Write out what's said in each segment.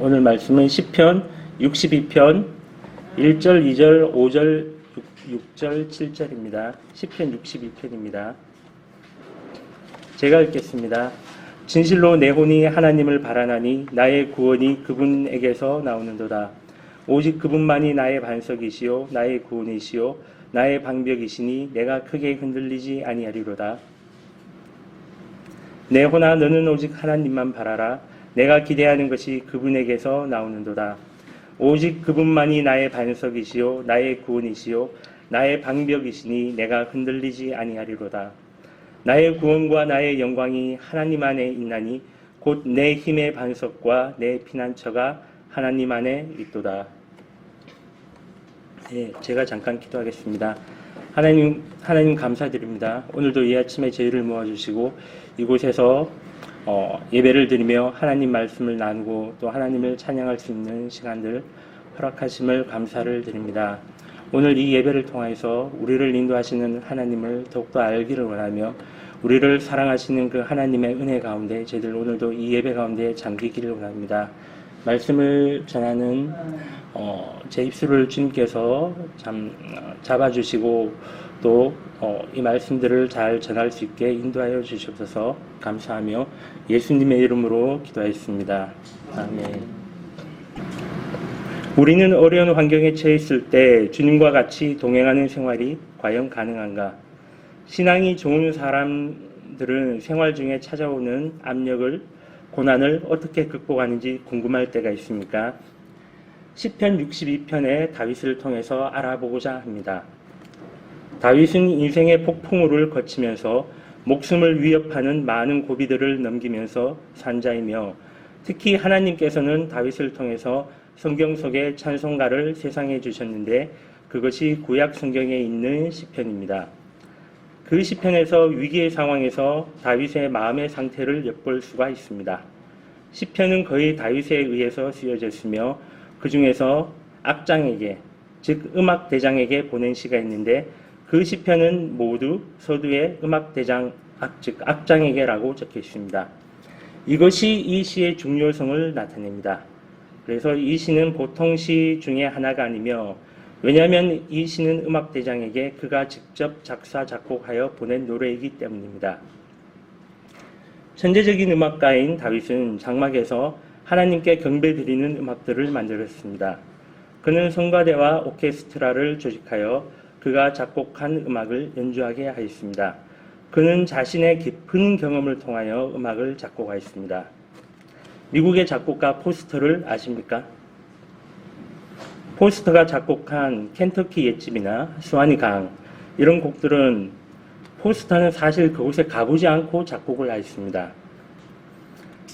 오늘 말씀은 시편 62편 1절, 2절, 5절, 6절, 7절입니다. 시편 62편입니다. 제가 읽겠습니다. 진실로 내 혼이 하나님을 바라나니 나의 구원이 그분에게서 나오는도다. 오직 그분만이 나의 반석이시요 나의 구원이시요 나의 방벽이시니 내가 크게 흔들리지 아니하리로다. 내 혼아 너는 오직 하나님만 바라라. 내가 기대하는 것이 그분에게서 나오는도다. 오직 그분만이 나의 반석이시요 나의 구원이시요 나의 방벽이시니 내가 흔들리지 아니하리로다. 나의 구원과 나의 영광이 하나님 안에 있나니 곧 내 힘의 반석과 내 피난처가 하나님 안에 있도다. 네, 제가 잠깐 기도하겠습니다. 하나님 감사드립니다. 오늘도 이 아침에 저희를 모아주시고 이곳에서 예배를 드리며 하나님 말씀을 나누고 또 하나님을 찬양할 수 있는 시간들 허락하심을 감사를 드립니다. 오늘 이 예배를 통해서 우리를 인도하시는 하나님을 더욱더 알기를 원하며 우리를 사랑하시는 그 하나님의 은혜 가운데 저희들 오늘도 이 예배 가운데 잠기기를 원합니다. 말씀을 전하는 제 입술을 주님께서 잡아주시고 또 이 말씀들을 잘 전할 수 있게 인도하여 주시옵소서 감사하며 예수님의 이름으로 기도하였습니다. 아멘. 우리는 어려운 환경에 처해 있을 때 주님과 같이 동행하는 생활이 과연 가능한가? 신앙이 좋은 사람들은 생활 중에 찾아오는 압력을 고난을 어떻게 극복하는지 궁금할 때가 있습니까? 시편 62편의 다윗을 통해서 알아보고자 합니다. 다윗은 인생의 폭풍우를 거치면서 목숨을 위협하는 많은 고비들을 넘기면서 산 자이며 특히 하나님께서는 다윗을 통해서 성경 속의 찬송가를 세상에 주셨는데 그것이 구약 성경에 있는 시편입니다. 그 시편에서 위기의 상황에서 다윗의 마음의 상태를 엿볼 수가 있습니다. 시편은 거의 다윗에 의해서 쓰여졌으며 그 중에서 악장에게 즉 음악대장에게 보낸 시가 있는데 그 시편은 모두 서두에 음악대장 즉 악장에게라고 적혀 있습니다. 이것이 이 시의 중요성을 나타냅니다. 그래서 이 시는 보통 시 중에 하나가 아니며 왜냐하면 이 시는 음악대장에게 그가 직접 작사 작곡하여 보낸 노래이기 때문입니다. 천재적인 음악가인 다윗은 장막에서 하나님께 경배드리는 음악들을 만들었습니다. 그는 성가대와 오케스트라를 조직하여 그가 작곡한 음악을 연주하게 하였습니다. 그는 자신의 깊은 경험을 통하여 음악을 작곡하였습니다. 미국의 작곡가 포스터를 아십니까? 포스터가 작곡한 켄터키 옛집이나 수완이 강 이런 곡들은 포스터는 사실 그곳에 가보지 않고 작곡을 하였습니다.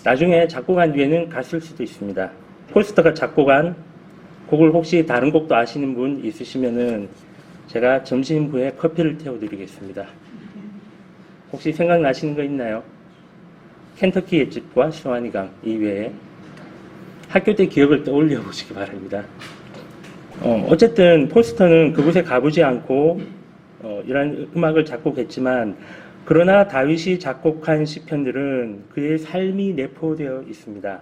나중에 작곡한 뒤에는 갔을 수도 있습니다. 포스터가 작곡한 곡을 혹시 다른 곡도 아시는 분 있으시면은 제가 점심 후에 커피를 태워드리겠습니다. 혹시 생각나시는 거 있나요? 켄터키 옛집과 수완이 강 이외에 학교 때 기억을 떠올려 보시기 바랍니다. 어쨌든 포스터는 그곳에 가보지 않고 이러한 음악을 작곡했지만 그러나 다윗이 작곡한 시편들은 그의 삶이 내포되어 있습니다.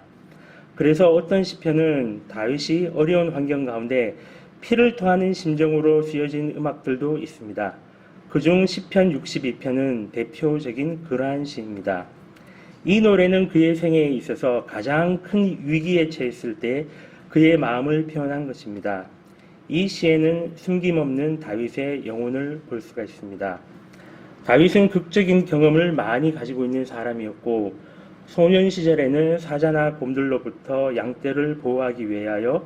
그래서 어떤 시편은 다윗이 어려운 환경 가운데 피를 토하는 심정으로 쓰여진 음악들도 있습니다. 그중 시편 62편은 대표적인 그러한 시입니다. 이 노래는 그의 생애에 있어서 가장 큰 위기에 처했을 때 그의 마음을 표현한 것입니다. 이 시에는 숨김없는 다윗의 영혼을 볼 수가 있습니다. 다윗은 극적인 경험을 많이 가지고 있는 사람이었고 소년 시절에는 사자나 곰들로부터 양떼를 보호하기 위하여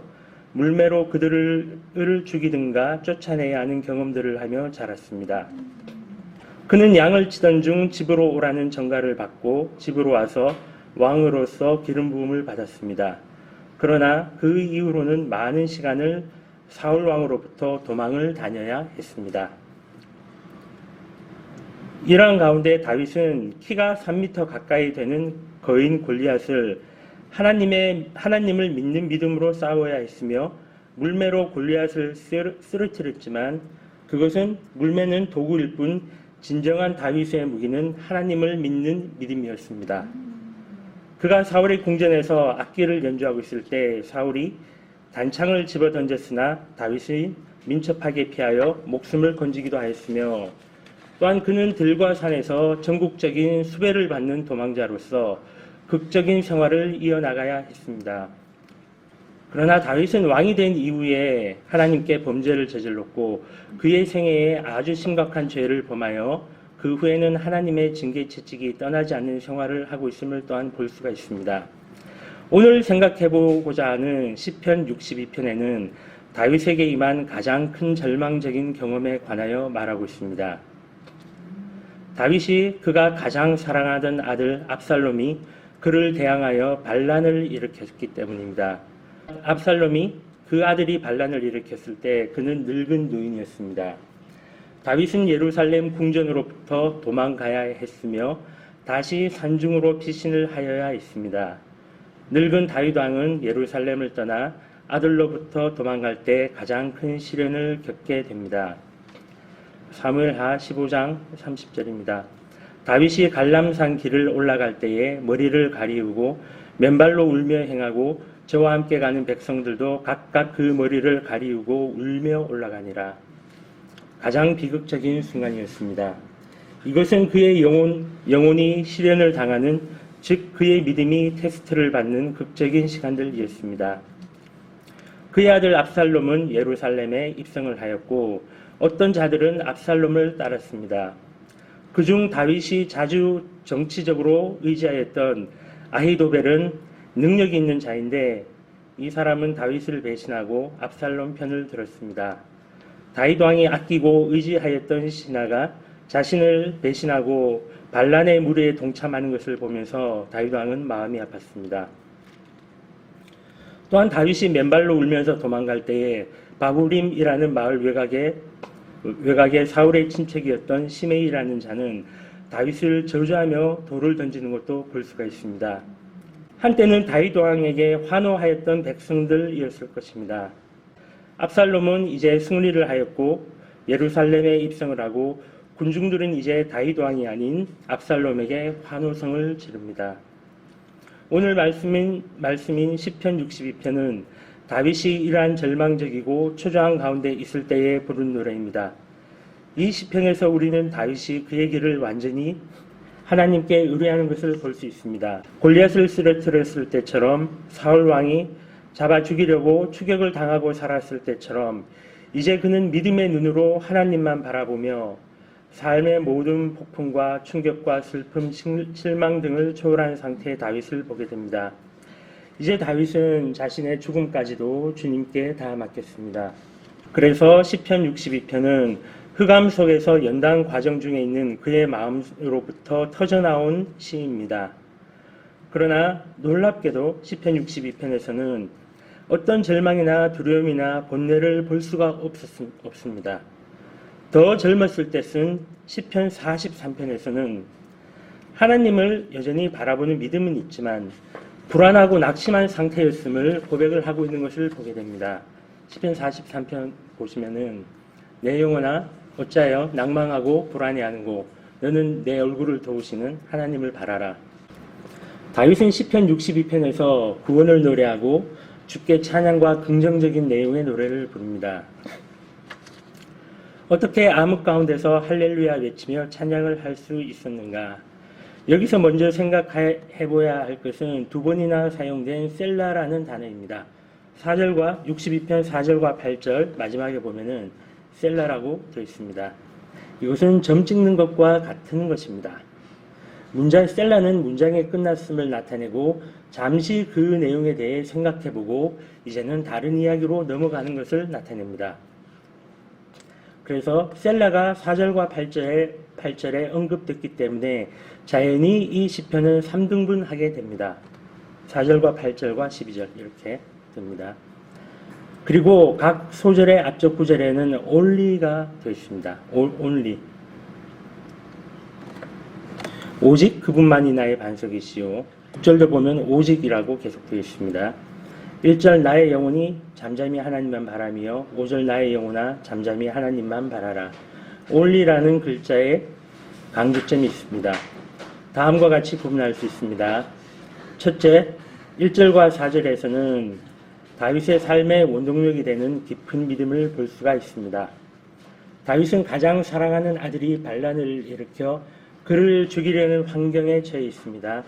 물매로 그들을 죽이든가 쫓아내야 하는 경험들을 하며 자랐습니다. 그는 양을 치던 중 집으로 오라는 전가를 받고 집으로 와서 왕으로서 기름 부음을 받았습니다. 그러나 그 이후로는 많은 시간을 사울 왕으로부터 도망을 다녀야 했습니다. 이러한 가운데 다윗은 키가 3m 가까이 되는 거인 골리앗을 하나님을 믿는 믿음으로 싸워야 했으며 물매로 골리앗을 쓰러뜨렸지만 그것은 물매는 도구일 뿐 진정한 다윗의 무기는 하나님을 믿는 믿음이었습니다. 그가 사울의 궁전에서 악기를 연주하고 있을 때 사울이 단창을 집어 던졌으나 다윗이 민첩하게 피하여 목숨을 건지기도 하였으며, 또한 그는 들과 산에서 전국적인 수배를 받는 도망자로서 극적인 생활을 이어나가야 했습니다. 그러나 다윗은 왕이 된 이후에 하나님께 범죄를 저질렀고 그의 생애에 아주 심각한 죄를 범하여 그 후에는 하나님의 징계 채찍이 떠나지 않는 생활을 하고 있음을 또한 볼 수가 있습니다. 오늘 생각해보고자 하는 시편 62편에는 다윗에게 임한 가장 큰 절망적인 경험에 관하여 말하고 있습니다. 다윗이 그가 가장 사랑하던 아들 압살롬이 그를 대항하여 반란을 일으켰기 때문입니다. 압살롬이 그 아들이 반란을 일으켰을 때 그는 늙은 노인이었습니다. 다윗은 예루살렘 궁전으로부터 도망가야 했으며 다시 산중으로 피신을 하여야 했습니다. 늙은 다윗 왕은 예루살렘을 떠나 아들로부터 도망갈 때 가장 큰 시련을 겪게 됩니다. 사무엘하 15장 30절입니다. 다윗이 갈람산 길을 올라갈 때에 머리를 가리우고 맨발로 울며 행하고 저와 함께 가는 백성들도 각각 그 머리를 가리우고 울며 올라가니라. 가장 비극적인 순간이었습니다. 이것은 그의 영혼이 시련을 당하는, 즉 그의 믿음이 테스트를 받는 극적인 시간들이었습니다. 그의 아들 압살롬은 예루살렘에 입성을 하였고 어떤 자들은 압살롬을 따랐습니다. 그중 다윗이 자주 정치적으로 의지하였던 아히도벨은 능력이 있는 자인데 이 사람은 다윗을 배신하고 압살롬 편을 들었습니다. 다윗 왕이 아끼고 의지하였던 신하가 자신을 배신하고 반란의 무리에 동참하는 것을 보면서 다윗 왕은 마음이 아팠습니다. 또한 다윗이 맨발로 울면서 도망갈 때에 바후림이라는 마을 외곽에 사울의 친척이었던 시메이라는 자는 다윗을 저주하며 돌을 던지는 것도 볼 수가 있습니다. 한때는 다윗 왕에게 환호하였던 백성들이었을 것입니다. 압살롬은 이제 승리를 하였고 예루살렘에 입성을 하고 군중들은 이제 다윗 왕이 아닌 압살롬에게 환호성을 지릅니다. 오늘 말씀인 시편 62편은 다윗이 이러한 절망적이고 초조한 가운데 있을 때에 부른 노래입니다. 이 시편에서 우리는 다윗이 그의 길을 완전히 하나님께 의뢰하는 것을 볼 수 있습니다. 골리앗을 쓰러뜨렸을 때처럼 사울 왕이 잡아 죽이려고 추격을 당하고 살았을 때처럼 이제 그는 믿음의 눈으로 하나님만 바라보며 삶의 모든 폭풍과 충격과 슬픔, 실망 등을 초월한 상태의 다윗을 보게 됩니다. 이제 다윗은 자신의 죽음까지도 주님께 다 맡겼습니다. 그래서 시편 62편은 흑암 속에서 연단 과정 중에 있는 그의 마음으로부터 터져나온 시입니다. 그러나 놀랍게도 시편 62편에서는 어떤 절망이나 두려움이나 본뇌를 볼 수가 없습니다. 더 젊었을 때 쓴 시편 43편에서는 하나님을 여전히 바라보는 믿음은 있지만 불안하고 낙심한 상태였음을 고백을 하고 있는 것을 보게 됩니다. 시편 43편 보시면은 내 영혼아 어찌하여 낭망하고 불안해하는고 너는 내 얼굴을 도우시는 하나님을 바라라. 다윗은 시편 62편에서 구원을 노래하고 주께 찬양과 긍정적인 내용의 노래를 부릅니다. 어떻게 암흑 가운데서 할렐루야 외치며 찬양을 할 수 있었는가? 여기서 먼저 생각해봐야 할 것은 두 번이나 사용된 셀라라는 단어입니다. 4절과 62편 4절과 8절 마지막에 보면은 셀라라고 되어 있습니다. 이것은 점 찍는 것과 같은 것입니다. 셀라는 문장의 끝났음을 나타내고 잠시 그 내용에 대해 생각해보고 이제는 다른 이야기로 넘어가는 것을 나타냅니다. 그래서 셀라가 4절과 8절에 언급됐기 때문에 자연히 이 시편은 3등분하게 됩니다. 4절과 8절과 12절 이렇게 됩니다. 그리고 각 소절의 앞쪽 구절에는 only가 되어 있습니다. only. 오직 그분만이 나의 반석이시오. 6절도 보면 오직이라고 계속 되어 있습니다. 1절 나의 영혼이 잠잠히 하나님만 바라며 5절 나의 영혼아 잠잠히 하나님만 바라라. only라는 글자에 강조점이 있습니다. 다음과 같이 구분할 수 있습니다. 첫째, 1절과 4절에서는 다윗의 삶의 원동력이 되는 깊은 믿음을 볼 수가 있습니다. 다윗은 가장 사랑하는 아들이 반란을 일으켜 그를 죽이려는 환경에 처해 있습니다.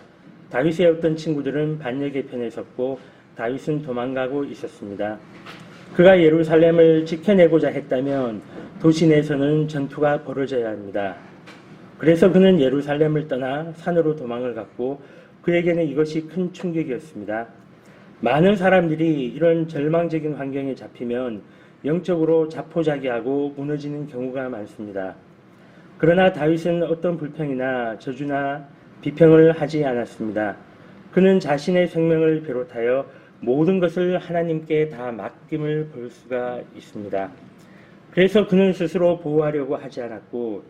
다윗의 어떤 친구들은 반역의 편에 섰고 다윗은 도망가고 있었습니다. 그가 예루살렘을 지켜내고자 했다면 도시 내에서는 전투가 벌어져야 합니다. 그래서 그는 예루살렘을 떠나 산으로 도망을 갔고 그에게는 이것이 큰 충격이었습니다. 많은 사람들이 이런 절망적인 환경에 잡히면 영적으로 자포자기하고 무너지는 경우가 많습니다. 그러나 다윗은 어떤 불평이나 저주나 비평을 하지 않았습니다. 그는 자신의 생명을 비롯하여 모든 것을 하나님께 다 맡김을 볼 수가 있습니다. 그래서 그는 스스로 보호하려고 하지 않았고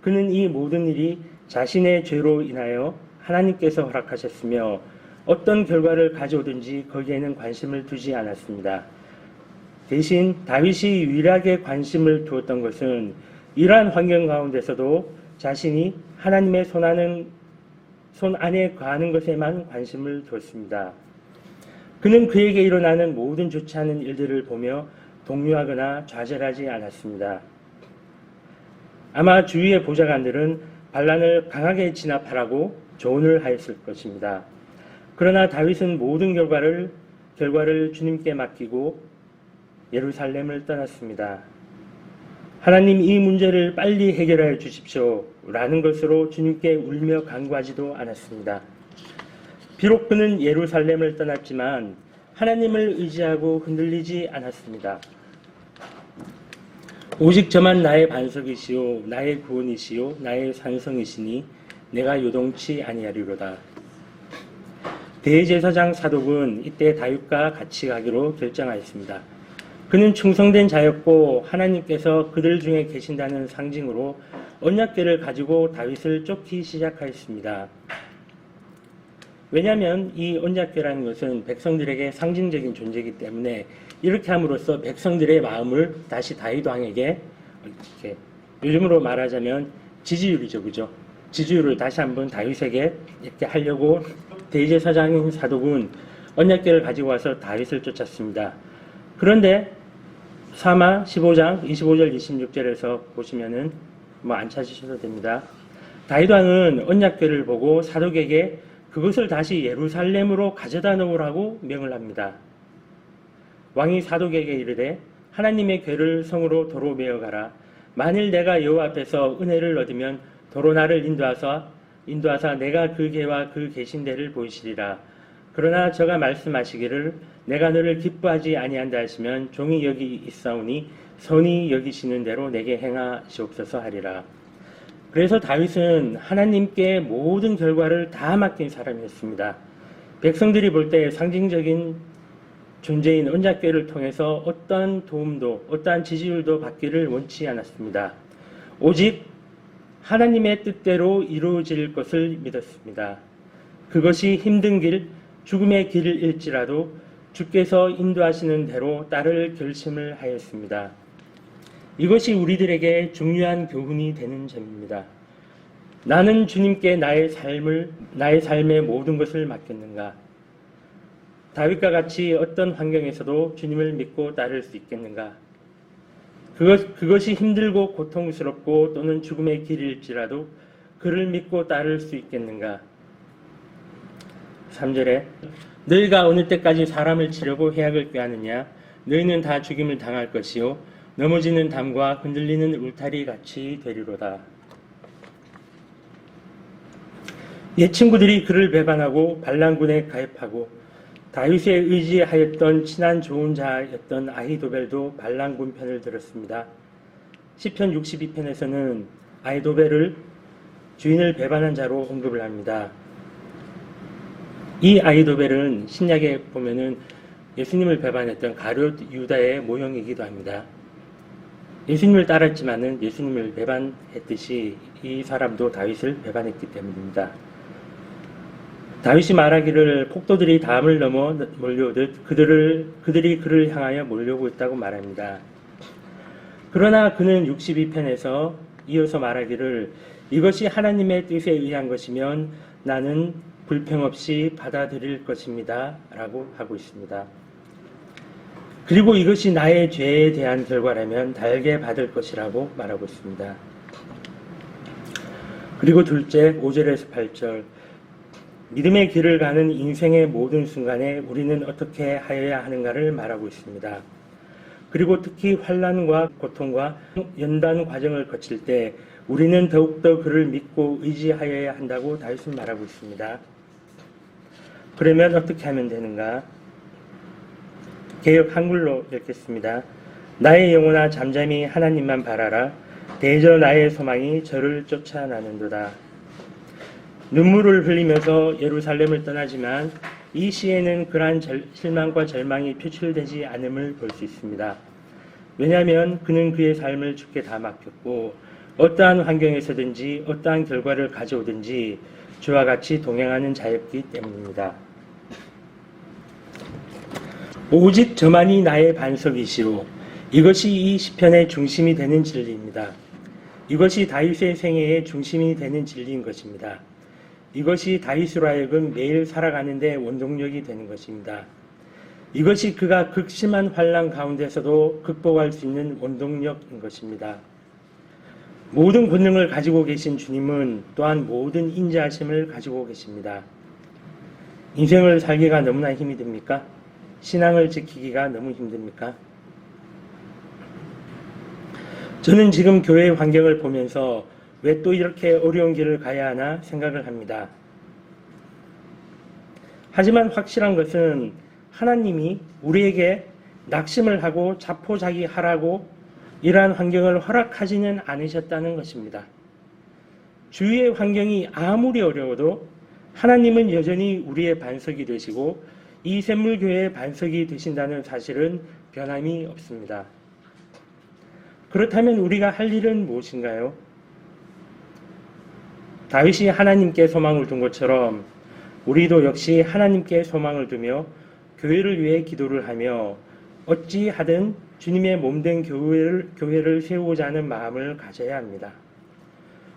그는 이 모든 일이 자신의 죄로 인하여 하나님께서 허락하셨으며 어떤 결과를 가져오든지 거기에는 관심을 두지 않았습니다. 대신 다윗이 유일하게 관심을 두었던 것은 이러한 환경 가운데서도 자신이 하나님의 손 안에 거하는 것에만 관심을 두었습니다. 그는 그에게 일어나는 모든 좋지 않은 일들을 보며 동요하거나 좌절하지 않았습니다. 아마 주위의 보좌관들은 반란을 강하게 진압하라고 조언을 하였을 것입니다. 그러나 다윗은 모든 결과를 주님께 맡기고 예루살렘을 떠났습니다. 하나님, 이 문제를 빨리 해결하여 주십시오 라는 것으로 주님께 울며 간구하지도 않았습니다. 비록 그는 예루살렘을 떠났지만 하나님을 의지하고 흔들리지 않았습니다. 오직 저만 나의 반석이시요 나의 구원이시요 나의 산성이시니 내가 요동치 아니하리로다. 대제사장 사독은 이때 다윗과 같이 가기로 결정하였습니다. 그는 충성된 자였고 하나님께서 그들 중에 계신다는 상징으로 언약궤를 가지고 다윗을 쫓기 시작하였습니다. 왜냐하면 이 언약궤라는 것은 백성들에게 상징적인 존재이기 때문에 이렇게 함으로써 백성들의 마음을 다시 다윗 왕에게 이렇게 요즘으로 말하자면 지지율이죠, 그죠? 지지율을 다시 한번 다윗에게 이렇게 하려고 대제사장인 사독은 언약궤를 가지고 와서 다윗을 쫓았습니다. 그런데 사마 15장 25절 26절에서 보시면은 안 찾으셔도 됩니다. 다윗 왕은 언약궤를 보고 사독에게 그것을 다시 예루살렘으로 가져다 놓으라고 명을 합니다. 왕이 사독에게 이르되 하나님의 궤를 성으로 도로 메어가라. 만일 내가 여호와 앞에서 은혜를 얻으면 도로 나를 인도하사 내가 그 궤와 그 계신 데를 보이시리라. 그러나 저가 말씀하시기를 내가 너를 기뻐하지 아니한다 하시면 종이 여기 있사오니 선히 여기시는 대로 내게 행하시옵소서 하리라. 그래서 다윗은 하나님께 모든 결과를 다 맡긴 사람이었습니다. 백성들이 볼 때 상징적인 존재인 언약궤를 통해서 어떠한 도움도 어떠한 지지율도 받기를 원치 않았습니다. 오직 하나님의 뜻대로 이루어질 것을 믿었습니다. 그것이 힘든 길, 죽음의 길일지라도 주께서 인도하시는 대로 따를 결심을 하였습니다. 이것이 우리들에게 중요한 교훈이 되는 점입니다. 나는 주님께 나의 삶의 모든 것을 맡겼는가? 다윗과 같이 어떤 환경에서도 주님을 믿고 따를 수 있겠는가? 그것이 힘들고 고통스럽고 또는 죽음의 길일지라도 그를 믿고 따를 수 있겠는가? 3절에 너희가 어느 때까지 사람을 치려고 해악을 꾀하느냐? 너희는 다 죽임을 당할 것이요 넘어지는 담과 흔들리는 울타리 같이 되리로다. 옛 친구들이 그를 배반하고 반란군에 가입하고 다윗에 의지하였던 친한 좋은 자였던 아히도벨도 반란군 편을 들었습니다. 시편 62편에서는 아히도벨을 주인을 배반한 자로 언급을 합니다. 이 아히도벨은 신약에 보면은 예수님을 배반했던 가룟 유다의 모형이기도 합니다. 예수님을 따랐지만은 예수님을 배반했듯이 이 사람도 다윗을 배반했기 때문입니다. 다윗이 말하기를 폭도들이 담을 넘어 몰려오듯 그들이 그를 향하여 몰려오고 있다고 말합니다. 그러나 그는 62편에서 이어서 말하기를 이것이 하나님의 뜻에 의한 것이면 나는 불평 없이 받아들일 것입니다. 라고 하고 있습니다. 그리고 이것이 나의 죄에 대한 결과라면 달게 받을 것이라고 말하고 있습니다. 그리고 둘째, 5절에서 8절. 믿음의 길을 가는 인생의 모든 순간에 우리는 어떻게 하여야 하는가를 말하고 있습니다. 그리고 특히 환난과 고통과 연단 과정을 거칠 때 우리는 더욱더 그를 믿고 의지하여야 한다고 다윗은 말하고 있습니다. 그러면 어떻게 하면 되는가? 개역 한글로 읽겠습니다. 나의 영혼아 잠잠히 하나님만 바라라. 대저 나의 소망이 저를 쫓아나는도다. 눈물을 흘리면서 예루살렘을 떠나지만 이 시에는 그러한 실망과 절망이 표출되지 않음을 볼 수 있습니다. 왜냐하면 그는 그의 삶을 주께 다 맡겼고 어떠한 환경에서든지 어떠한 결과를 가져오든지 주와 같이 동행하는 자였기 때문입니다. 오직 저만이 나의 반석이시로. 이것이 이 시편의 중심이 되는 진리입니다. 이것이 다윗의 생애의 중심이 되는 진리인 것입니다. 이것이 다윗으로 하여금 매일 살아가는 데 원동력이 되는 것입니다. 이것이 그가 극심한 환난 가운데서도 극복할 수 있는 원동력인 것입니다. 모든 권능을 가지고 계신 주님은 또한 모든 인자하심을 가지고 계십니다. 인생을 살기가 너무나 힘이 듭니까? 신앙을 지키기가 너무 힘듭니까? 저는 지금 교회의 환경을 보면서 왜 또 이렇게 어려운 길을 가야 하나 생각을 합니다. 하지만 확실한 것은 하나님이 우리에게 낙심을 하고 자포자기하라고 이러한 환경을 허락하지는 않으셨다는 것입니다. 주위의 환경이 아무리 어려워도 하나님은 여전히 우리의 반석이 되시고 이 샘물교회의 반석이 되신다는 사실은 변함이 없습니다. 그렇다면 우리가 할 일은 무엇인가요? 다윗이 하나님께 소망을 둔 것처럼 우리도 역시 하나님께 소망을 두며 교회를 위해 기도를 하며 어찌하든 주님의 몸된 교회를 세우고자 하는 마음을 가져야 합니다.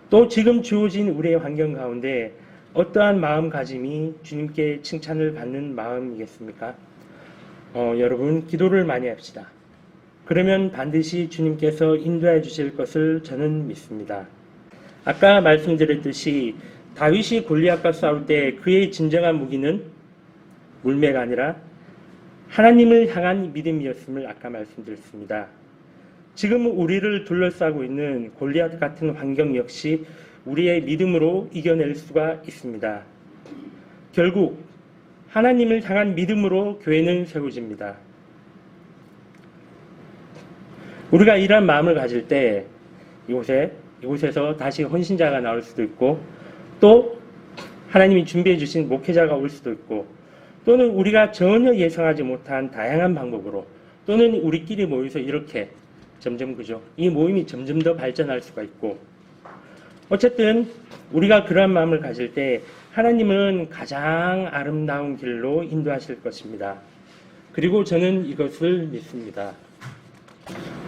또 지금 주어진 우리의 환경 가운데 어떠한 마음가짐이 주님께 칭찬을 받는 마음이겠습니까? 여러분 기도를 많이 합시다. 그러면 반드시 주님께서 인도해 주실 것을 저는 믿습니다. 아까 말씀드렸듯이 다윗이 골리앗과 싸울 때 그의 진정한 무기는 물매가 아니라 하나님을 향한 믿음이었음을 아까 말씀드렸습니다. 지금 우리를 둘러싸고 있는 골리앗 같은 환경 역시 우리의 믿음으로 이겨낼 수가 있습니다. 결국 하나님을 향한 믿음으로 교회는 세워집니다. 우리가 이러한 마음을 가질 때 이곳에서 다시 헌신자가 나올 수도 있고 또 하나님이 준비해 주신 목회자가 올 수도 있고 또는 우리가 전혀 예상하지 못한 다양한 방법으로 또는 우리끼리 모여서 이렇게 점점 이 모임이 점점 더 발전할 수가 있고 어쨌든 우리가 그러한 마음을 가질 때 하나님은 가장 아름다운 길로 인도하실 것입니다. 그리고 저는 이것을 믿습니다.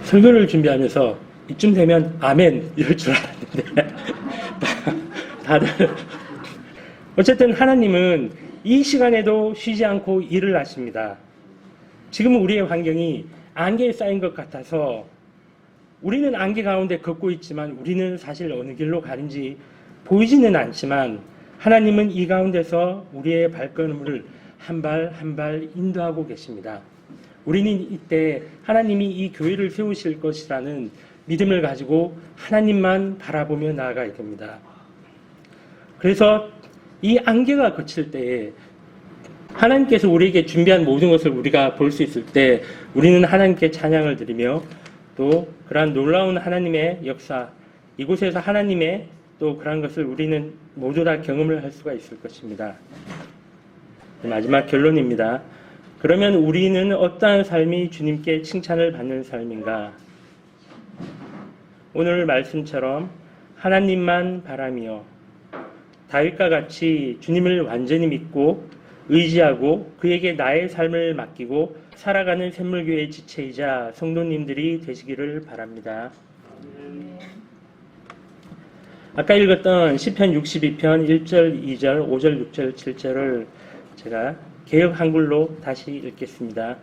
설교를 준비하면서 이쯤 되면 아멘 이럴 줄 알았는데 다들 어쨌든 하나님은 이 시간에도 쉬지 않고 일을 하십니다. 지금 우리의 환경이 안개에 쌓인 것 같아서 우리는 안개 가운데 걷고 있지만 우리는 사실 어느 길로 가는지 보이지는 않지만 하나님은 이 가운데서 우리의 발걸음을 한 발 한 발 인도하고 계십니다. 우리는 이때 하나님이 이 교회를 세우실 것이라는 믿음을 가지고 하나님만 바라보며 나아가야 됩니다. 그래서 이 안개가 거칠 때에 하나님께서 우리에게 준비한 모든 것을 우리가 볼 수 있을 때 우리는 하나님께 찬양을 드리며 또 그러한 놀라운 하나님의 역사, 이곳에서 하나님의 또 그러한 것을 우리는 모두 다 경험을 할 수가 있을 것입니다. 마지막 결론입니다. 그러면 우리는 어떠한 삶이 주님께 칭찬을 받는 삶인가? 오늘 말씀처럼 하나님만 바라며 다윗과 같이 주님을 완전히 믿고 의지하고 그에게 나의 삶을 맡기고 살아가는 샘물교회의 지체이자 성도님들이 되시기를 바랍니다. 아까 읽었던 시편 62편 1절, 2절, 5절, 6절, 7절을 제가 개역 한글로 다시 읽겠습니다.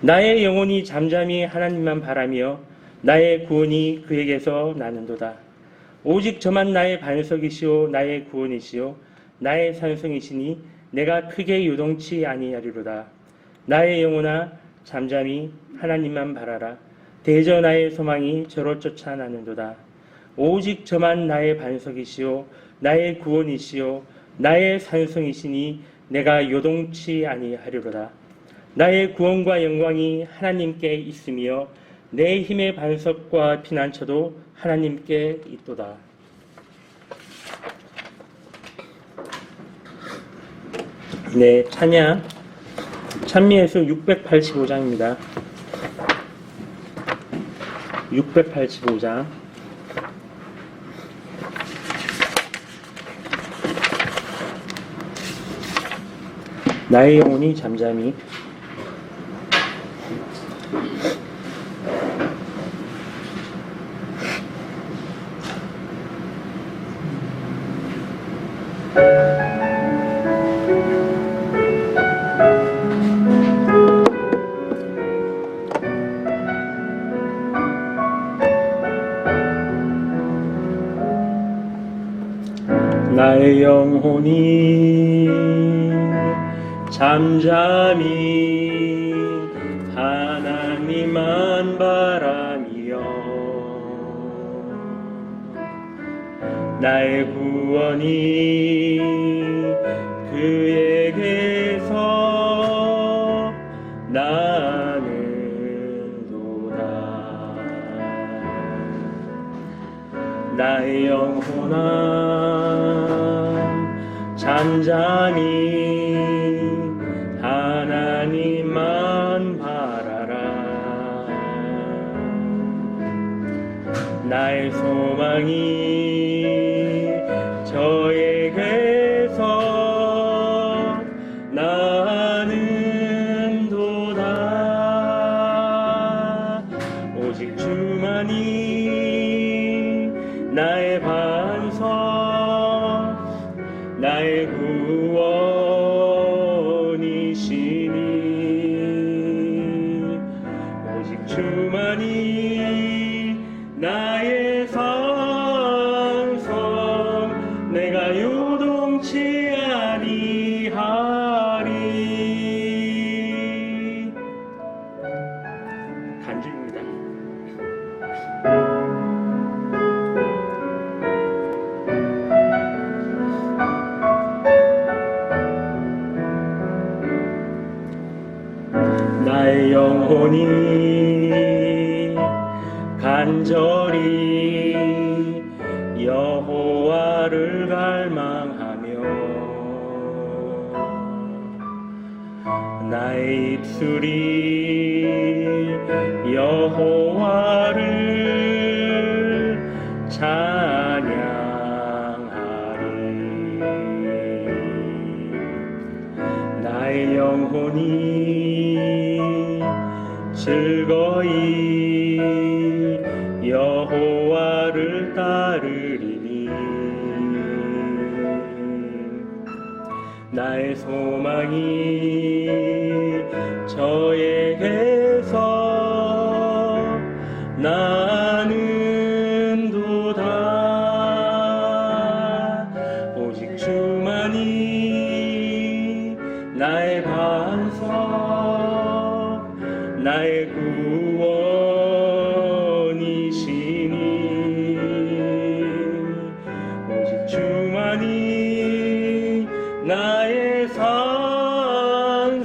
나의 영혼이 잠잠히 하나님만 바라며 나의 구원이 그에게서 나는도다. 오직 저만 나의 반석이시오 나의 구원이시오 나의 산성이시니 내가 크게 요동치 아니하리로다. 나의 영혼아 잠잠히 하나님만 바라라. 대저 나의 소망이 저로 쫓아나는도다. 오직 저만 나의 반석이시오 나의 구원이시오 나의 산성이시니 내가 요동치 아니하리로다. 나의 구원과 영광이 하나님께 있으며 내 힘의 반석과 피난처도 하나님께 있도다. 네, 찬양 찬미에서 685장입니다. 685장 나의 영혼이 잠잠히 나의 영혼이 잠잠히 하나님만 바라며 나의 구원이 그에게서 나는도다. 나의 영혼아 잠잠히 하나님만 바라라. 나의 소망이 저에게서 나는도다. 오직 주만이 나의 반석 나의 구원이시니 오직 주만이 나의 산성 내가 요동치 아니하리. 간주입니다. 나의 영혼이 간절히 여호와를 갈망하며 나의 입술이 여호와를 찬양하리. 나의 영혼이 즐거이 여호와를 따르리니 나의 소망이 저에게서 나는도다. 오직 주만이 나의 반석 나의 구원이시니 오직 주만이 나의 산성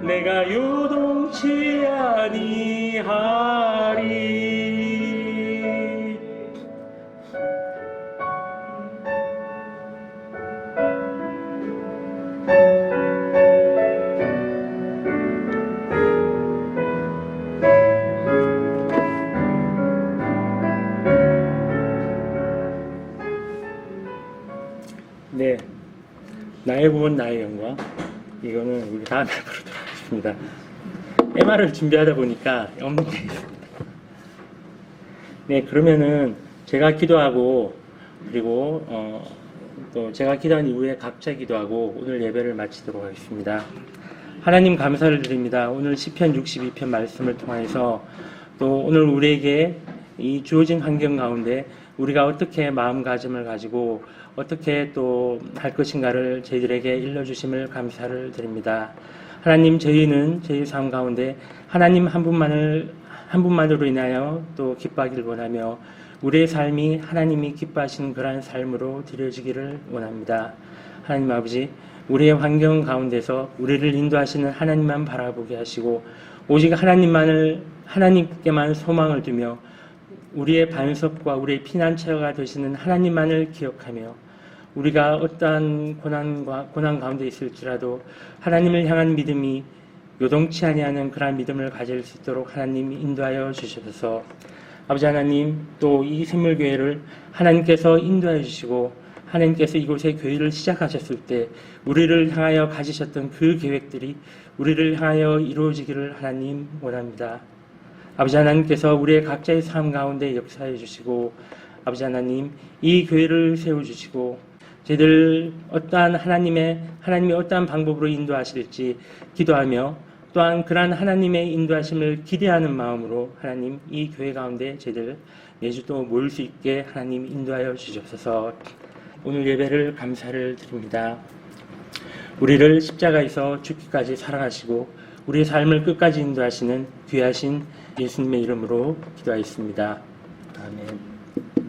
내가 요동치 아니하리. 네, 나의 구원 나의 영광, 이거는 우리 다음에 부르도록 하겠습니다. MR을 준비하다 보니까 없는 게 있습니다. 네, 그러면은 제가 기도하고 그리고 또 제가 기도한 이후에 각자 기도하고 오늘 예배를 마치도록 하겠습니다. 하나님 감사를 드립니다. 오늘 시편 62편 말씀을 통해서 또 오늘 우리에게 이 주어진 환경 가운데 우리가 어떻게 마음가짐을 가지고 어떻게 또 할 것인가를 저희들에게 일러주심을 감사를 드립니다. 하나님, 저희는 저희 삶 가운데 하나님 한 분만으로 인하여 또 기뻐하기를 원하며 우리의 삶이 하나님이 기뻐하시는 그러한 삶으로 드려지기를 원합니다. 하나님 아버지, 우리의 환경 가운데서 우리를 인도하시는 하나님만 바라보게 하시고 오직 하나님께만 소망을 두며 우리의 반석과 우리의 피난처가 되시는 하나님만을 기억하며 우리가 어떠한 고난 가운데 있을지라도 하나님을 향한 믿음이 요동치 아니하는 그러한 믿음을 가질 수 있도록 하나님 인도하여 주셔서 아버지 하나님, 또 이 샘물교회를 하나님께서 인도하여 주시고 하나님께서 이곳에 교회를 시작하셨을 때 우리를 향하여 가지셨던 그 계획들이 우리를 향하여 이루어지기를 하나님 원합니다. 아버지 하나님께서 우리의 각자의 삶 가운데 역사해 주시고 아버지 하나님, 이 교회를 세워주시고 저희들 하나님이 어떠한 방법으로 인도하실지 기도하며 또한 그러한 하나님의 인도하심을 기대하는 마음으로 하나님 이 교회 가운데 저희들 매주 또 모일 수 있게 하나님 인도하여 주시옵소서. 오늘 예배를 감사를 드립니다. 우리를 십자가에서 죽기까지 사랑하시고 우리의 삶을 끝까지 인도하시는 귀하신 예수님의 이름으로 기도하였습니다. 아멘.